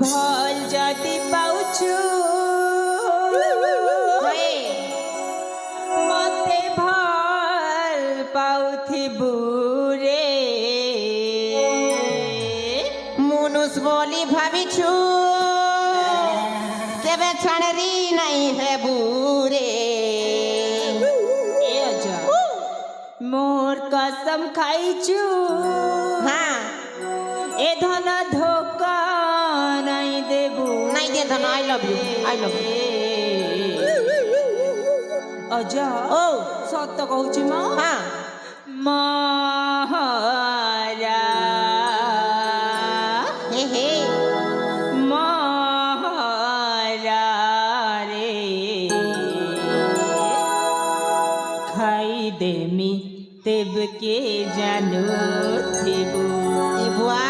ভল যদি পাউছু মতে ভাল পাউথিবু রে মনুষ বলি ভাবিছু কেবে ছাড়ি নাই হেবু রে মোর কসম খাইছু হ্যাঁ এ ধন ধোকা নাই দেবু নাই দে ধন আই লাভ ইউ অজা ও সত্য কହୁছি মা হ্যাঁ মহারা হে হে মহারা রে খাই দেমি তেবকে জানো থিবু এ বুয়া